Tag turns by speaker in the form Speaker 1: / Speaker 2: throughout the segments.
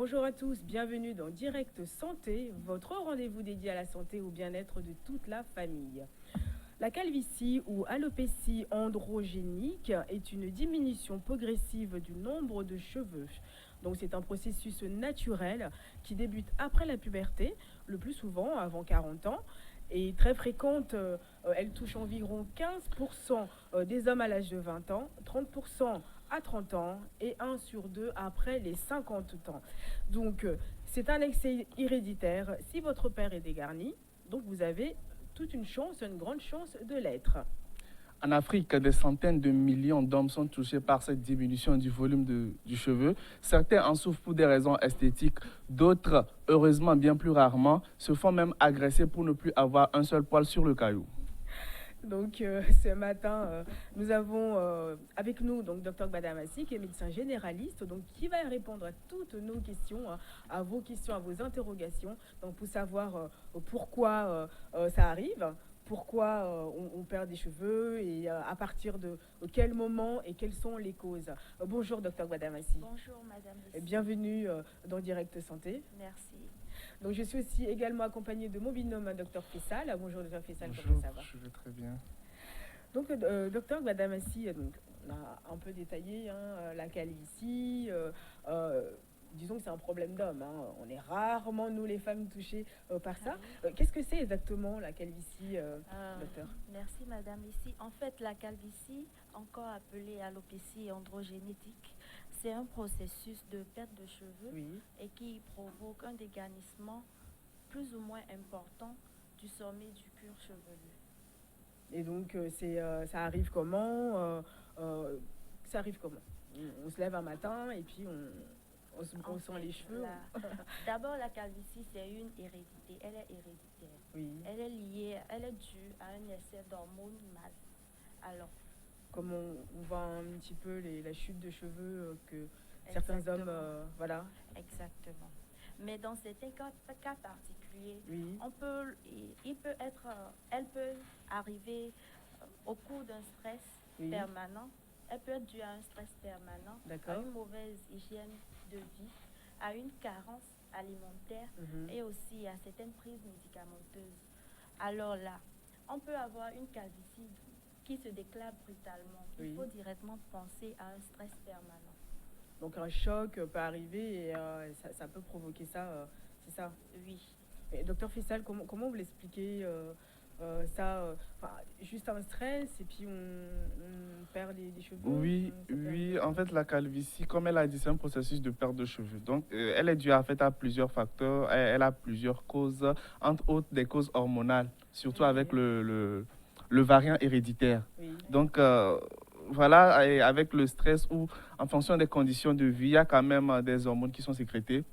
Speaker 1: Bonjour à tous, bienvenue dans Direct Santé, votre rendez-vous dédié à la santé et au bien-être de toute la famille. La calvitie ou alopécie androgénique est une diminution progressive du nombre de cheveux. Donc c'est un processus naturel qui débute après la puberté, le plus souvent avant 40 ans, et très fréquente. Elle touche environ 15% des hommes à l'âge de 20 ans, 30% à 30 ans et 1 sur 2 après les 50 ans. Donc c'est un excès héréditaire si votre père est dégarni. Donc vous avez toute une chance, une grande chance de l'être.
Speaker 2: En Afrique, des centaines de millions d'hommes sont touchés par cette diminution du volume du cheveu. Certains en souffrent pour des raisons esthétiques, d'autres, heureusement bien plus rarement, se font même agresser pour ne plus avoir un seul poil sur le caillou.
Speaker 1: Donc ce matin, nous avons avec nous donc Dr Gbadamassi, qui est médecin généraliste, donc qui va répondre à toutes nos questions, à vos questions, à vos interrogations, donc pour savoir pourquoi ça arrive, pourquoi on perd des cheveux et à partir de quel moment et quelles sont les causes. Bonjour Dr Gbadamassi.
Speaker 3: Bonjour Madame Lucie.
Speaker 1: Bienvenue dans Direct Santé.
Speaker 3: Merci.
Speaker 1: Donc je suis aussi également accompagnée de mon binôme Dr Fessal. Bonjour Dr Fessal,
Speaker 2: Bonjour,
Speaker 1: comment ça va?
Speaker 2: Je vais très bien.
Speaker 1: Donc Dr Gbadamassi, donc, on a un peu détaillé la calvitie. Disons que c'est un problème d'homme. On est rarement, nous les femmes, touchées par ça. Qu'est-ce que c'est exactement la calvitie, docteur?
Speaker 3: Merci Madame Lucie. En fait, la calvitie, encore appelée alopécie androgénétique, c'est un processus de perte de cheveux et qui provoque un dégarnissement plus ou moins important du sommet du cuir chevelu.
Speaker 1: Et donc, ça arrive comment Ça arrive comment? On se lève un matin et puis on se brossant les cheveux.
Speaker 3: D'abord, la calvitie, c'est une hérédité. Elle est héréditaire.
Speaker 1: Oui.
Speaker 3: Elle est liée, elle est due à un excès d'hormones mâles. Alors,
Speaker 1: comme on voit un petit peu la chute de cheveux que certains hommes, voilà.
Speaker 3: Exactement. Mais dans certains cas particuliers,
Speaker 1: oui.
Speaker 3: elle peut arriver au cours d'un stress permanent. Elle peut être due à un stress permanent, à une mauvaise hygiène de vie, à une carence alimentaire et aussi à certaines prises médicamenteuses. Alors là, on peut avoir une calvitie qui se déclare brutalement. Il faut directement penser à un stress permanent.
Speaker 1: Donc un choc peut arriver et ça peut provoquer ça, c'est ça?
Speaker 3: Oui.
Speaker 1: Et docteur Fessal, comment vous l'expliquez ça, juste un stress et puis on perd les cheveux?
Speaker 2: Oui, en fait la calvitie, comme elle a dit, c'est un processus de perte de cheveux. Donc elle est due en fait à plusieurs facteurs, elle a plusieurs causes, entre autres des causes hormonales, surtout avec le variant héréditaire. Donc voilà, et avec le stress ou en fonction des conditions de vie, il y a quand même des hormones qui sont sécrétées.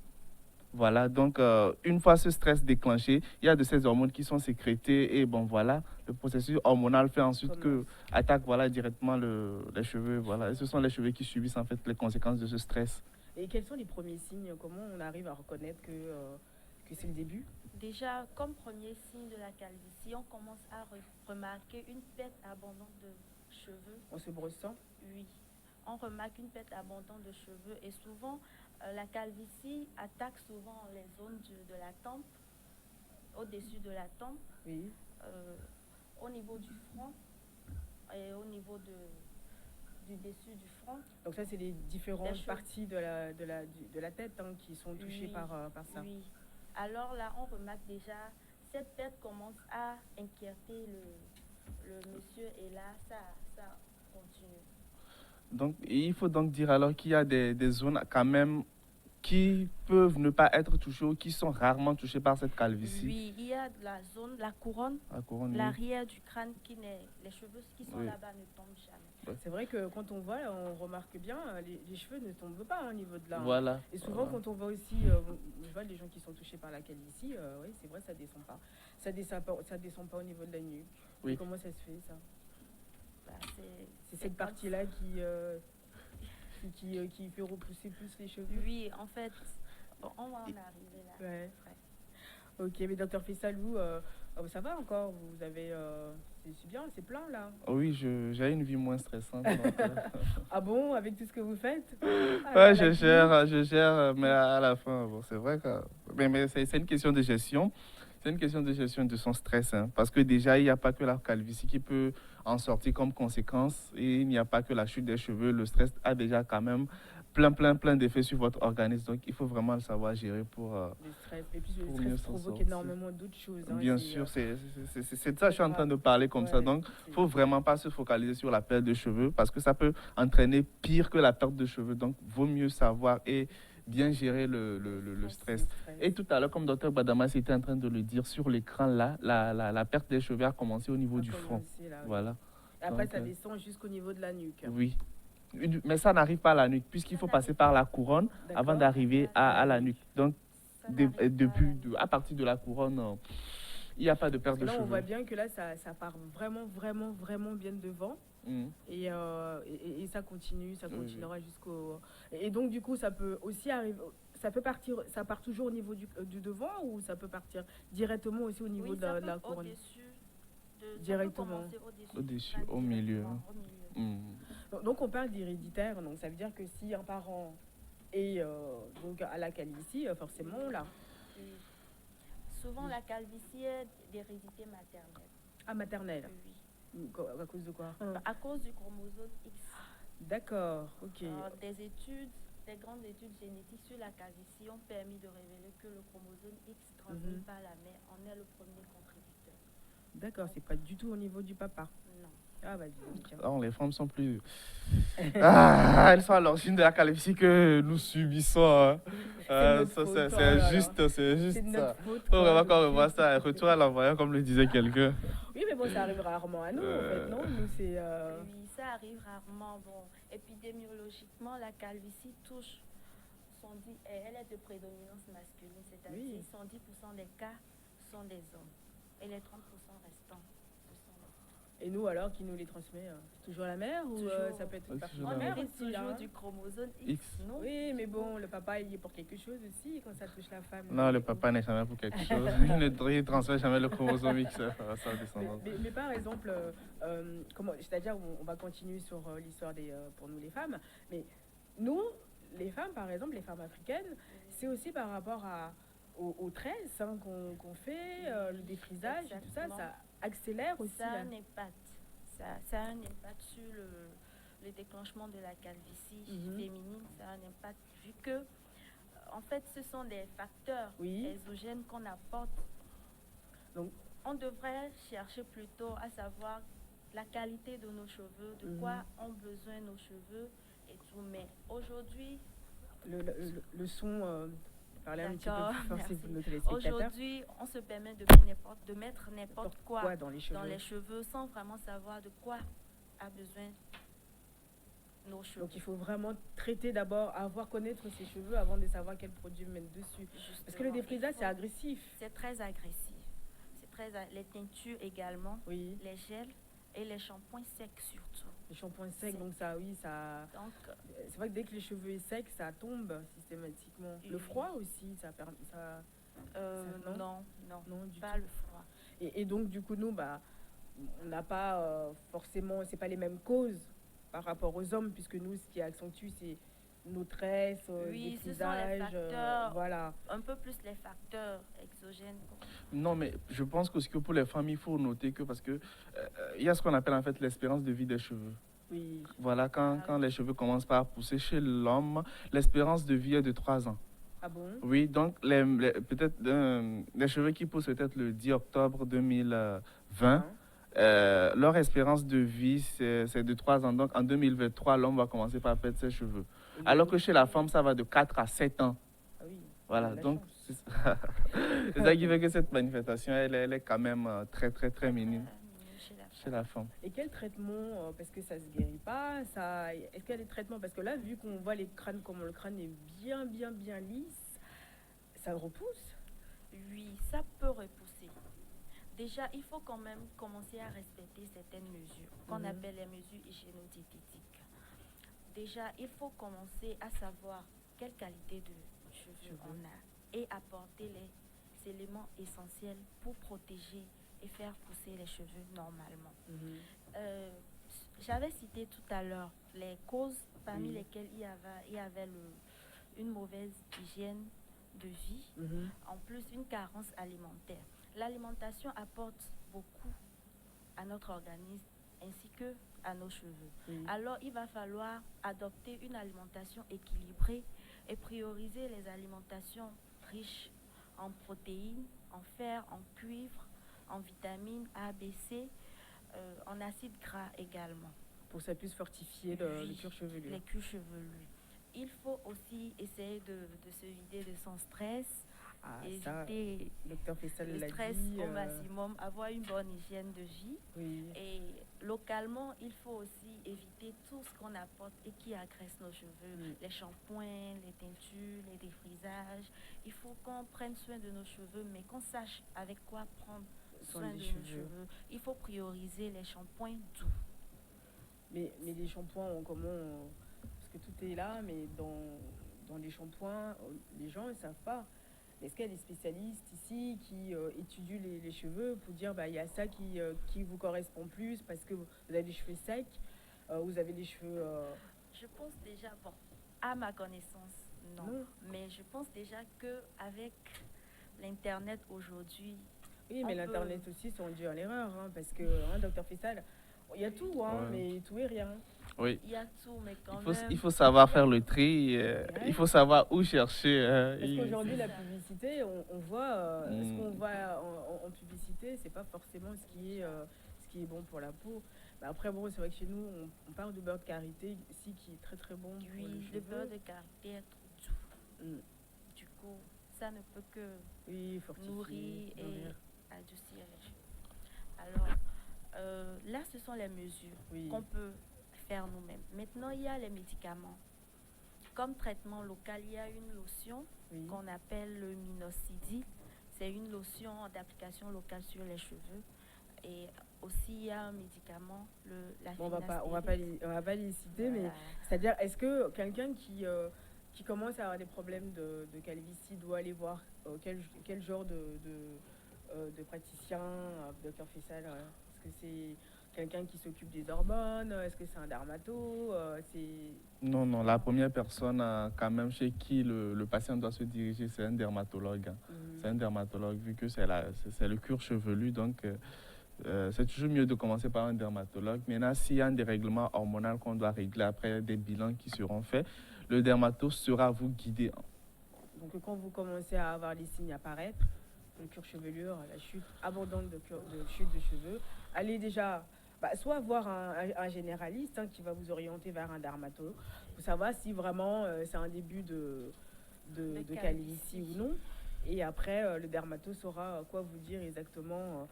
Speaker 2: Voilà, donc une fois ce stress déclenché, il y a de ces hormones qui sont sécrétées et bon voilà, le processus hormonal fait ensuite que attaque voilà directement les cheveux, voilà, et ce sont les cheveux qui subissent en fait les conséquences de ce stress.
Speaker 1: Et quels sont les premiers signes? Comment on arrive à reconnaître que c'est le début?
Speaker 3: Déjà, comme premier signe de la calvitie, on commence à remarquer une perte abondante de cheveux.
Speaker 1: En se brossant?
Speaker 3: Oui, on remarque une perte abondante de cheveux et souvent, la calvitie attaque souvent les zones de la tempe, au-dessus de la tempe, au niveau du front et au niveau du dessus du front.
Speaker 1: Donc ça, c'est les différentes parties de la tête qui sont touchées par ça.
Speaker 3: Oui. Alors là, on remarque déjà, cette perte commence à inquiéter le monsieur et là, ça continue.
Speaker 2: Donc, il faut donc dire alors qu'il y a des zones quand même qui peuvent ne pas être touchées ou qui sont rarement touchées par cette calvitie.
Speaker 3: Oui, il y a la zone, la couronne l'arrière du crâne les cheveux qui sont là-bas ne tombent jamais.
Speaker 1: C'est vrai que quand on voit, on remarque bien, les cheveux ne tombent pas au niveau de là.
Speaker 2: Voilà.
Speaker 1: Et souvent, quand on voit aussi, je vois les gens qui sont touchés par la calvitie, oui, c'est vrai, ça descend pas. Ça descend pas au niveau de la nuque. Oui. Comment ça se fait, ça? C'est cette partie-là qui fait repousser plus les cheveux.
Speaker 3: Oui, en fait, on va en arriver là.
Speaker 1: Ouais. Ok, mais docteur Fessalou, ça va encore? Vous avez... c'est bien, c'est plein là.
Speaker 2: Oui, j'ai une vie moins stressante. Donc,
Speaker 1: Ah bon, avec tout ce que vous faites? Ah,
Speaker 2: ouais,
Speaker 1: la clinique.
Speaker 2: je gère, mais à la fin, bon, c'est vrai que... Mais c'est une question de gestion. C'est une question de gestion de son stress, hein, parce que déjà, il n'y a pas que la calvitie qui peut en sortir comme conséquence, et il n'y a pas que la chute des cheveux. Le stress a déjà quand même plein d'effets sur votre organisme. Donc, il faut vraiment le savoir gérer
Speaker 1: Le stress. Et puis le
Speaker 2: pour
Speaker 1: stress
Speaker 2: mieux s'en
Speaker 1: provoque
Speaker 2: sortir.
Speaker 1: énormément d'autres choses. Hein,
Speaker 2: Bien sûr, c'est de ça que
Speaker 1: c'est
Speaker 2: je suis en train
Speaker 1: grave.
Speaker 2: de parler comme ça.
Speaker 1: Ouais,
Speaker 2: Donc, il faut vraiment pas se focaliser sur la perte de cheveux parce que ça peut entraîner pire que la perte de cheveux. Donc, vaut mieux savoir et bien gérer le stress. Et tout à l'heure, comme docteur Badamas était en train de le dire, sur l'écran, là, la perte des cheveux a commencé au niveau du front.
Speaker 1: Là, oui.
Speaker 2: Voilà.
Speaker 1: Et après,
Speaker 2: Donc,
Speaker 1: ça descend jusqu'au niveau de la nuque.
Speaker 2: Oui. Mais ça n'arrive pas à la nuque, puisqu'il faut passer par la couronne avant d'arriver à la nuque. Donc, à partir de la couronne, il n'y a pas de perte de
Speaker 1: là,
Speaker 2: cheveux.
Speaker 1: on voit bien que là, ça part vraiment bien devant. Et ça continuera jusqu'au... Et donc, du coup, ça peut aussi arriver... Ça part toujours au niveau du devant ou ça peut partir directement aussi au niveau de la couronne? Directement.
Speaker 2: Au-dessus, au milieu.
Speaker 1: Donc, on parle d'héréditaire. Donc, ça veut dire que si un parent est donc à la calvitie, forcément, là...
Speaker 3: Souvent, la calvitie est d'hérédité maternelle.
Speaker 1: Ah, maternelle?
Speaker 3: Oui.
Speaker 1: À cause de quoi?
Speaker 3: À cause du chromosome X.
Speaker 1: D'accord, ok.
Speaker 3: Des grandes études génétiques sur la calvitie ont permis de révéler que le chromosome X transmis par la mère en est le premier contributeur.
Speaker 1: D'accord, c'est pas du tout au niveau du papa.
Speaker 3: Non.
Speaker 1: Ah, vas-y.
Speaker 2: Non, les femmes sont plus... elles sont à l'origine de la calvitie que nous subissons. C'est juste ça. Faut vraiment qu'on revoie ça. Retour à l'envoyeur, comme le disait quelqu'un.
Speaker 1: Oui, mais bon, ça arrive rarement à nous, en fait, non? Nous, c'est...
Speaker 3: Oui, ça arrive rarement. Bon, épidémiologiquement, la calvitie touche, elle est de prédominance masculine, c'est-à-dire 110% des cas sont des hommes. Et les 30% restants, ce sont les femmes.
Speaker 1: Et nous, alors, qui nous les transmet? Toujours la mère ou ça peut être une partie de la mère aussi,
Speaker 3: toujours du chromosome X, non?
Speaker 1: Oui, mais bon, le papa, il est pour quelque chose aussi quand ça touche la femme.
Speaker 2: Non, le papa n'est jamais pour quelque chose. Il ne transmet jamais le chromosome X à sa descendance.
Speaker 1: Mais par exemple, c'est-à-dire, on va continuer sur l'histoire pour nous les femmes, mais nous, les femmes, par exemple, les femmes africaines, c'est aussi par rapport aux tresses qu'on fait, le défrisage, tout ça, ça accélère aussi.
Speaker 3: Ça a un impact. Ça a un impact sur le déclenchement de la calvitie féminine. Ça a un impact vu que, en fait, ce sont des facteurs exogènes qu'on apporte. Donc, on devrait chercher plutôt à savoir la qualité de nos cheveux, de quoi ont besoin nos cheveux et tout. Mais aujourd'hui...
Speaker 1: Le son... Parler un petit peu plus fort, nos téléspectateurs.
Speaker 3: Aujourd'hui, on se permet de mettre n'importe quoi dans les cheveux sans vraiment savoir de quoi a besoin nos cheveux.
Speaker 1: Donc il faut vraiment traiter d'abord, connaître ses cheveux avant de savoir quel produit mettre dessus. Justement, parce que le défrisage, c'est agressif.
Speaker 3: C'est très agressif. Les teintures également, les gels et les shampoings secs surtout.
Speaker 1: Les shampoings secs, donc ça, Donc, c'est vrai que dès que les cheveux sont secs, ça tombe systématiquement. Le froid aussi, ça permet...
Speaker 3: non,
Speaker 1: du
Speaker 3: pas
Speaker 1: tout.
Speaker 3: le froid.
Speaker 1: Et donc, du coup, nous, on n'a pas forcément... C'est pas les mêmes causes par rapport aux hommes, puisque nous, ce qui accentue, c'est nos tresses,
Speaker 3: oui,
Speaker 1: ce
Speaker 3: sont les facteurs,
Speaker 1: voilà.
Speaker 3: Un peu plus les facteurs exogènes.
Speaker 2: Non, mais je pense que pour les femmes, il faut noter que parce que il y a ce qu'on appelle en fait l'espérance de vie des cheveux.
Speaker 1: Oui.
Speaker 2: Voilà, quand les cheveux commencent par pousser chez l'homme, l'espérance de vie est de 3 ans.
Speaker 1: Ah bon?
Speaker 2: Oui, donc peut-être les cheveux qui poussent peut-être le 10 octobre 2020, leur espérance de vie, c'est de 3 ans. Donc en 2023, l'homme va commencer par perdre ses cheveux. Oui. Alors que chez la femme, ça va de 4 à 7 ans.
Speaker 1: Ah oui.
Speaker 2: Voilà, donc c'est ça qui fait que cette manifestation, elle est quand même très minime chez la femme.
Speaker 1: Et quel traitement, parce que ça ne se guérit pas, est-ce qu'il y a des traitements? Parce que là, vu qu'on voit les crânes, comme le crâne est bien lisse, ça repousse?
Speaker 3: Oui, ça peut repousser. Déjà, il faut quand même commencer à respecter certaines mesures qu'on appelle les mesures hygiéno-diététiques. Déjà, il faut commencer à savoir quelle qualité de cheveux on a et apporter éléments essentiels pour protéger et faire pousser les cheveux normalement. J'avais cité tout à l'heure les causes parmi lesquelles il y avait une mauvaise hygiène de vie, en plus une carence alimentaire. L'alimentation apporte beaucoup à notre organisme ainsi que à nos cheveux. Alors il va falloir adopter une alimentation équilibrée et prioriser les alimentations riches en protéines, en fer, en cuivre, en vitamines A, B, C, en acides gras également.
Speaker 1: Pour que ça puisse fortifier le cuir chevelu.
Speaker 3: Les cuirs chevelus. Il faut aussi essayer de se vider de son stress, éviter le stress au maximum, avoir une bonne hygiène de vie. Et localement, il faut aussi éviter tout ce qu'on apporte et qui agresse nos cheveux. Les shampoings, les teintures, les défrisages. Il faut qu'on prenne soin de nos cheveux, mais qu'on sache avec quoi prendre soin de nos cheveux. Il faut prioriser les shampoings doux.
Speaker 1: Mais les shampoings, parce que tout est là, mais dans les shampoings, les gens ne savent pas. Est-ce qu'il y a des spécialistes ici qui étudient les cheveux pour dire il y a ça qui vous correspond plus parce que vous avez des cheveux secs, vous avez des cheveux...
Speaker 3: Je pense déjà, à ma connaissance, non. Mais je pense déjà qu'avec l'Internet aujourd'hui...
Speaker 1: Oui, mais l'Internet aussi sont dû à l'erreur, parce que, Dr Fessal, il y a tout, mais tout et rien.
Speaker 2: Oui.
Speaker 3: Il y a tout, mais quand même...
Speaker 2: Il faut savoir faire le tri, il faut savoir où chercher.
Speaker 1: Parce qu'aujourd'hui, la publicité, on voit, ce qu'on voit en publicité, c'est pas forcément ce qui est bon pour la peau. Mais après, c'est vrai que chez nous, on parle de beurre de karité ici qui est très très bon.
Speaker 3: Oui, le beurre de karité est trop doux. Du coup, ça ne peut que nourrir et adoucir les cheveux. Alors, là, ce sont les mesures qu'on peut faire nous-mêmes. Maintenant, il y a les médicaments. Comme traitement local, il y a une lotion qu'on appelle le minoxidil. C'est une lotion d'application locale sur les cheveux. Et aussi, il y a un médicament, la finasteride.
Speaker 1: On va pas les citer, mais c'est-à-dire, est-ce que quelqu'un qui commence à avoir des problèmes de calvitie doit aller voir quel genre de praticien, Dr Fessal? Est-ce que c'est quelqu'un qui s'occupe des hormones? Est-ce que c'est un dermato?
Speaker 2: Non, la première personne quand même chez qui le patient doit se diriger, c'est un dermatologue. C'est un dermatologue, vu que c'est le cuir chevelu, donc c'est toujours mieux de commencer par un dermatologue. Maintenant, s'il y a un dérèglement hormonal qu'on doit régler après des bilans qui seront faits, le dermato sera vous guider.
Speaker 1: Donc quand vous commencez à avoir les signes apparaître, le cuir chevelure, la chute abondante de chute de cheveux, allez déjà soit voir un généraliste qui va vous orienter vers un dermatologue pour savoir si vraiment c'est un début de calvitie ou non. Et après, le dermatologue saura quoi vous dire exactement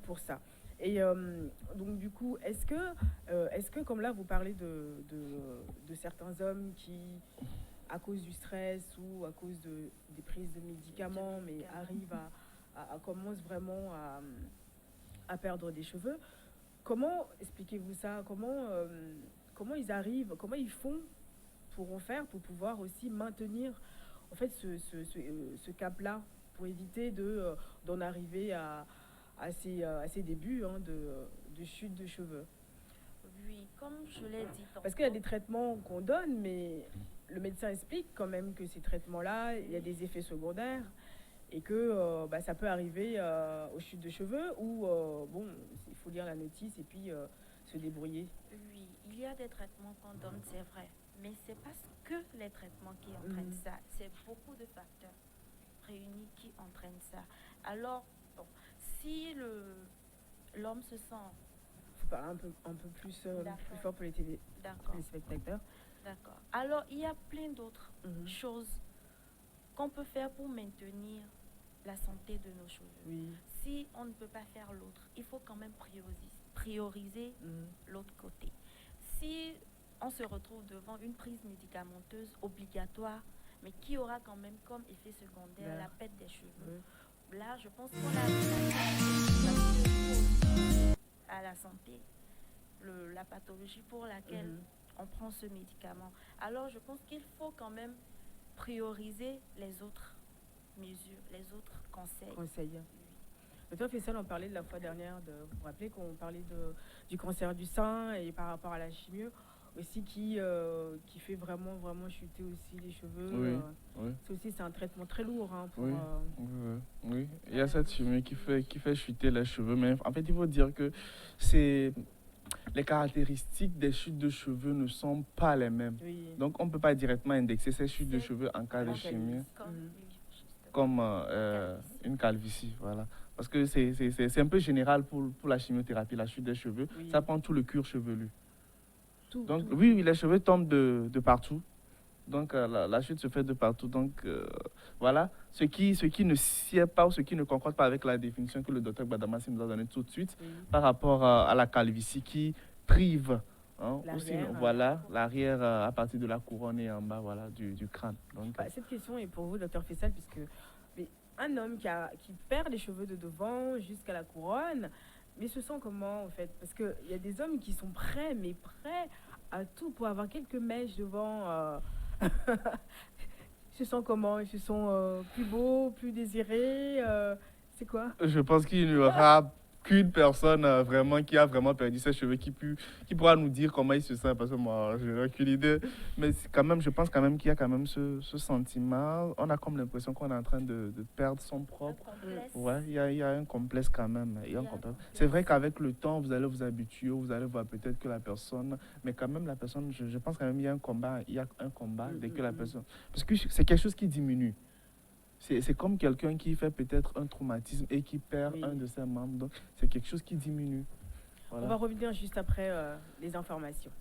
Speaker 1: pour ça. Et donc du coup, est-ce que comme là vous parlez de certains hommes qui, à cause du stress ou à cause des prises de médicaments, mais arrivent à commencent vraiment à perdre des cheveux, comment expliquez-vous ça? Comment ils arrivent, comment ils pourront faire pour pouvoir aussi maintenir en fait ce cap-là, pour éviter d'en arriver à ces débuts de chute de cheveux?
Speaker 3: Oui, comme je l'ai dit tantôt.
Speaker 1: Parce qu'il y a des traitements qu'on donne, mais le médecin explique quand même que ces traitements-là, il y a des effets secondaires et que ça peut arriver aux chutes de cheveux ou il faut lire la notice et puis se débrouiller.
Speaker 3: Oui, il y a des traitements qu'on donne, c'est vrai, mais c'est pas que les traitements qui entraînent ça, c'est beaucoup de facteurs réunis qui entraînent ça. Alors, si l'homme se sent...
Speaker 1: Il faut parler un peu plus fort pour les téléspectateurs.
Speaker 3: D'accord. Alors, il y a plein d'autres choses qu'on peut faire pour maintenir la santé de nos cheveux.
Speaker 1: Oui.
Speaker 3: Si on ne peut pas faire l'autre, il faut quand même prioriser l'autre côté. Si on se retrouve devant une prise médicamenteuse obligatoire, mais qui aura quand même comme effet secondaire la perte des cheveux, là, je pense qu'on a à la santé, la pathologie pour laquelle on prend ce médicament. Alors, je pense qu'il faut quand même prioriser les autres mesures, les autres conseils.
Speaker 1: Docteur Fessal, on parlait de la fois dernière, vous vous rappelez qu'on parlait du cancer du sein et par rapport à la chimio aussi qui fait vraiment chuter aussi les cheveux.
Speaker 2: Oui.
Speaker 1: C'est un traitement très lourd. Hein, pour,
Speaker 2: oui. Il y a cette chimie qui fait chuter les cheveux, mais en fait il faut dire que les caractéristiques des chutes de cheveux ne sont pas les mêmes.
Speaker 1: Oui.
Speaker 2: Donc on ne peut pas directement indexer ces chutes de cheveux en cas de chimie comme une calvitie. Voilà. Parce que c'est un peu général pour la chimiothérapie, la chute des cheveux. Oui. Ça prend tout le cuir chevelu. Donc oui, les cheveux tombent de partout. Donc la chute se fait de partout. Donc voilà, ce qui ne sied pas ou ce qui ne concorde pas avec la définition que le docteur Gbadamassi nous a donnée tout de suite par rapport à la calvitie qui prive l'arrière à partir de la couronne et en bas du crâne. Donc,
Speaker 1: cette question est pour vous, docteur Fessal, puisque un homme qui perd les cheveux de devant jusqu'à la couronne, mais se sent comment en fait? Parce qu'il y a des hommes qui sont prêts à tout pour avoir quelques mèches devant. Ils se sentent comment? Ils se sont plus beaux, plus désirés? C'est quoi?
Speaker 2: Je pense qu'il n'y aura qu'une personne vraiment qui a vraiment perdu ses cheveux qui pourra nous dire comment il se sent, parce que moi je n'ai aucune idée, mais quand même, je pense quand même qu'il y a quand même ce sentiment. On a comme l'impression qu'on est en train de perdre son propre. Il y a un complexe quand même. C'est vrai qu'avec le temps vous allez vous habituer, vous allez voir peut-être que la personne, mais quand même la personne, je pense quand même il y a un combat dès que la personne, parce que c'est quelque chose qui diminue. C'est comme quelqu'un qui fait peut-être un traumatisme et qui perd un de ses membres. Donc, c'est quelque chose qui diminue. Voilà.
Speaker 1: On va revenir juste après les informations.